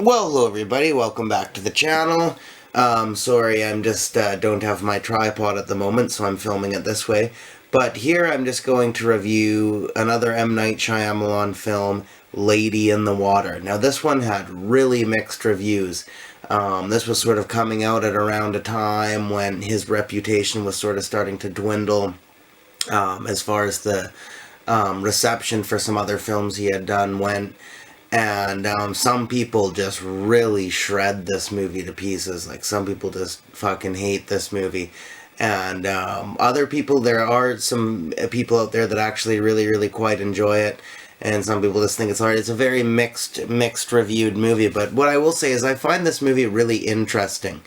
Well, hello everybody, welcome back to the channel. Sorry, I'm just don't have my tripod at the moment, so I'm filming it this way. But here I'm just going to review another M. Night Shyamalan film, Lady in the Water. Now this one had really mixed reviews. This was sort of coming out at around a time when his reputation was sort of starting to dwindle as far as the reception for some other films he had done went. And some people just really shred this movie to pieces. Like, some people just fucking hate this movie. And other people, there are some people out there that actually really quite enjoy it. And some people just think it's hard. It's a very mixed reviewed movie. But what I will say is I find this movie really interesting.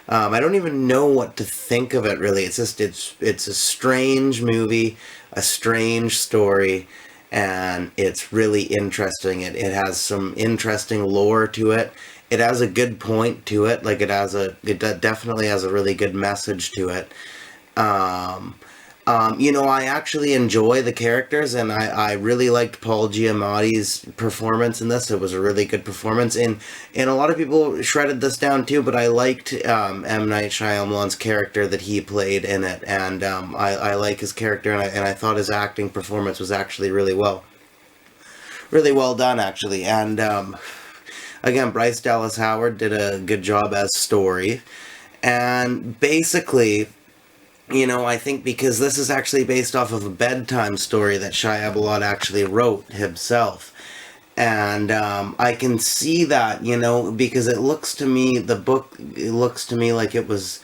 I don't even know what to think of it, really. It's just, it's a strange movie, a strange story, and it's really interesting. It has some interesting lore to it. It has a good point to it. Like, it definitely has a really good message to it. I actually enjoy the characters, and I really liked Paul Giamatti's performance in this. It was a really good performance, and a lot of people shredded this down too, but I liked M. Night Shyamalan's character that he played in it, and I like his character, and I thought his acting performance was actually really well done, actually. And again, Bryce Dallas Howard did a good job as Story, and basically, I think because this is actually based off of a bedtime story that Shyamalan actually wrote himself. And I can see that, because it looks to me, it looks to me like it was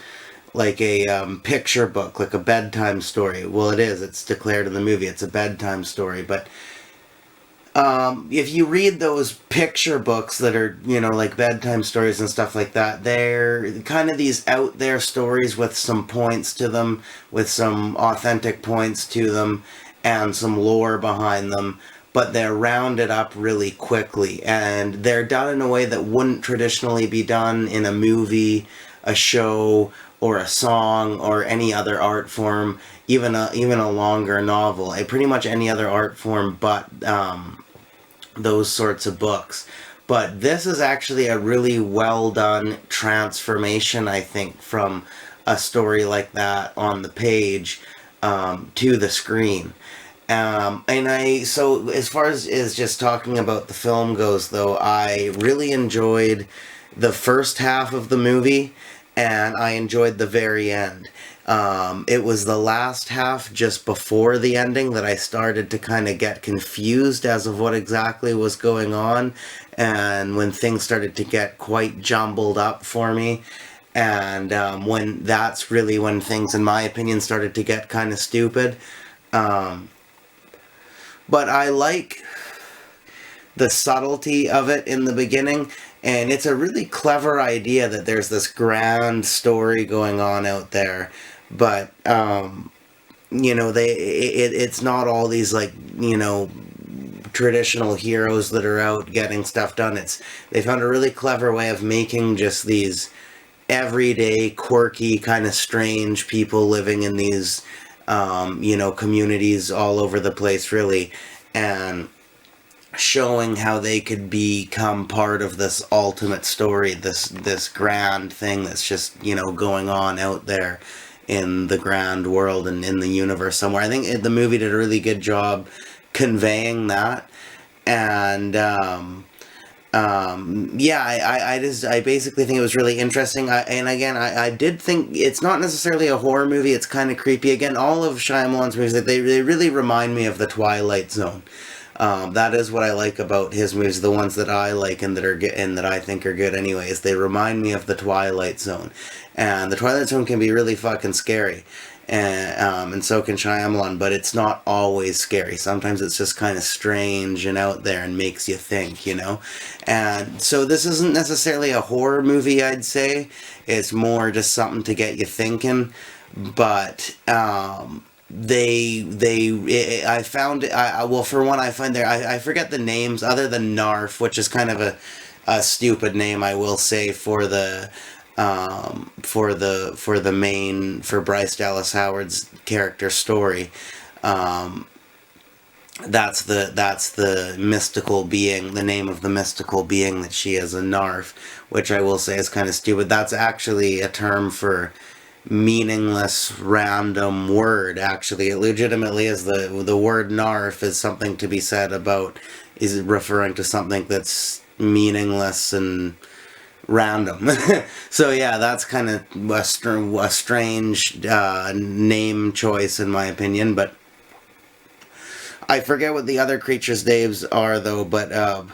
like a picture book, like a bedtime story. Well, it is. It's declared in the movie. It's a bedtime story. But if you read those picture books that are, like bedtime stories and stuff like that, they're kind of these out there stories with some points to them, with some authentic points to them, and some lore behind them, but they're rounded up really quickly, and they're done in a way that wouldn't traditionally be done in a movie, a show, or a song, or any other art form, even a longer novel, pretty much any other art form but those sorts of books. But this is actually a really well done transformation, I think, from a story like that on the page to the screen. So as far as just talking about the film goes, though, I really enjoyed the first half of the movie, and I enjoyed the very end. It was the last half, just before the ending, that I started to kind of get confused as of what exactly was going on, and when things started to get quite jumbled up for me, and that's really when things, in my opinion, started to get kind of stupid. But I like the subtlety of it in the beginning, and it's a really clever idea that there's this grand story going on out there, but it's not all these, like, traditional heroes that are out getting stuff done. They found a really clever way of making just these everyday, quirky, kind of strange people living in these communities all over the place, really, and showing how they could become part of this ultimate story, this grand thing that's just, going on out there in the grand world and in the universe somewhere. I think the movie did a really good job conveying that. And I basically think it was really interesting. I did think it's not necessarily a horror movie. It's kind of creepy. Again, all of Shyamalan's movies, they really remind me of The Twilight Zone. That is what I like about his movies, the ones that I like and that I think are good anyways. They remind me of The Twilight Zone. And The Twilight Zone can be really fucking scary. And so can Shyamalan, but it's not always scary. Sometimes it's just kind of strange and out there and makes you think, And so this isn't necessarily a horror movie, I'd say. It's more just something to get you thinking. But I found for one, I find I forget the names other than Narf, which is kind of a stupid name, I will say, for Bryce Dallas Howard's character Story. that's the mystical being, the name of the mystical being that she is, a narf, which I will say is kind of stupid. That's actually a term for meaningless random word. Actually, it legitimately is. The word narf is something to be said about, is referring to something that's meaningless and random. So yeah, that's kind of a strange name choice in my opinion, but I forget what the other creatures' names are though, but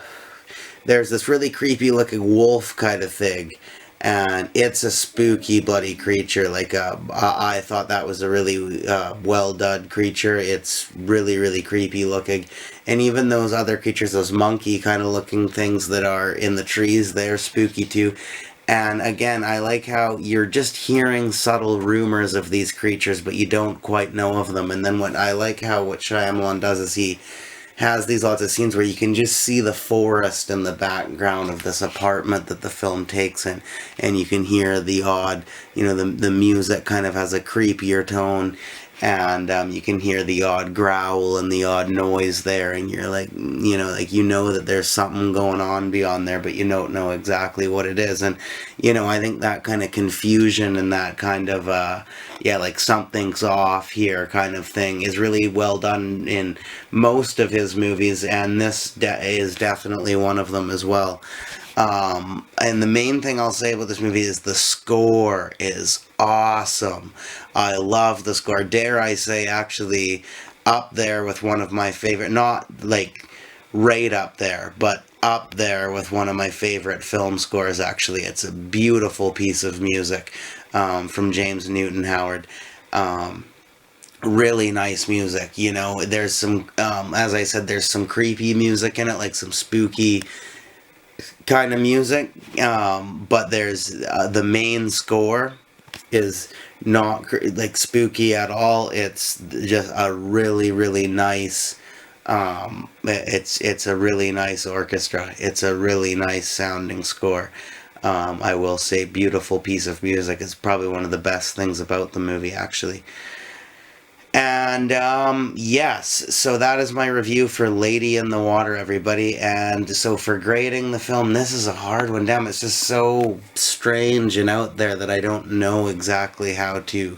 there's this really creepy looking wolf kind of thing, and it's a spooky bloody creature. Like I thought that was a really well done creature. It's really really creepy looking, and even those other creatures, those monkey kind of looking things that are in the trees, they're spooky too. And again, I like how you're just hearing subtle rumors of these creatures, but you don't quite know of them. And then what I like how what Shyamalan does is he has these lots of scenes where you can just see the forest in the background of this apartment that the film takes in, and you can hear the odd, the music kind of has a creepier tone, and you can hear the odd growl and the odd noise there, and you're like, that there's something going on beyond there, but you don't know exactly what it is. And I think that kind of confusion and that kind of like something's off here kind of thing is really well done in most of his movies, and this is definitely one of them as well. And the main thing I'll say about this movie is the score is awesome. I love the score. Dare I say, actually, up there with one of my favorite, not like right up there, but up there with one of my favorite film scores, actually. It's a beautiful piece of music from James Newton Howard. Really nice music. There's some, as I said, there's some creepy music in it, like some spooky kind of music, but there's the main score is not like spooky at all. It's just a really really nice it's a really nice orchestra. It's a really nice sounding score. I will say, beautiful piece of music. Is probably one of the best things about the movie, actually. And yes, so that is my review for Lady in the Water, everybody. And so for grading the film, this is a hard one. Damn, it's just so strange and out there that I don't know exactly how to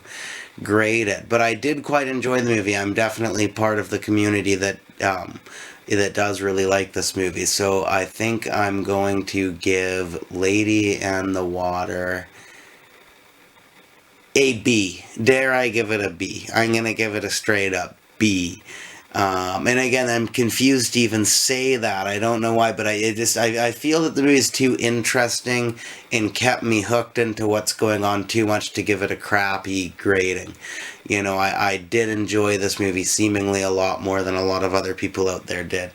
grade it. But I did quite enjoy the movie. I'm definitely part of the community that does really like this movie. So I think I'm going to give Lady and the Water a B. Dare I give it a B? I'm going to give it a straight up B. And again, I'm confused to even say that. I don't know why, but I feel that the movie is too interesting and kept me hooked into what's going on too much to give it a crappy grading. I did enjoy this movie seemingly a lot more than a lot of other people out there did.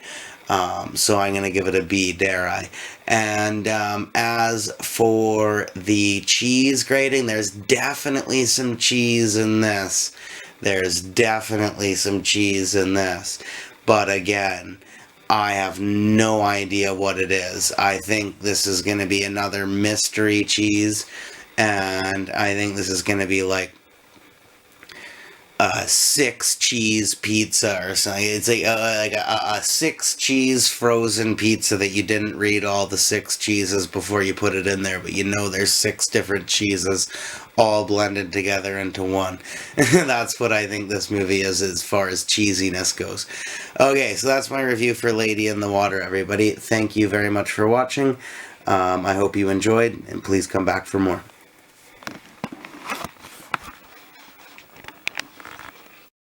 So I'm going to give it a B, dare I. And as for the cheese grading, there's definitely some cheese in this. There's definitely some cheese in this. But again, I have no idea what it is. I think this is going to be another mystery cheese. And I think this is going to be like a 6 cheese pizza or something. It's like a 6 cheese frozen pizza that you didn't read all the 6 cheeses before you put it in there, but there's 6 different cheeses all blended together into one. That's what I think this movie is as far as cheesiness goes. Okay, so that's my review for Lady in the Water, everybody. Thank you very much for watching. I hope you enjoyed, and please come back for more.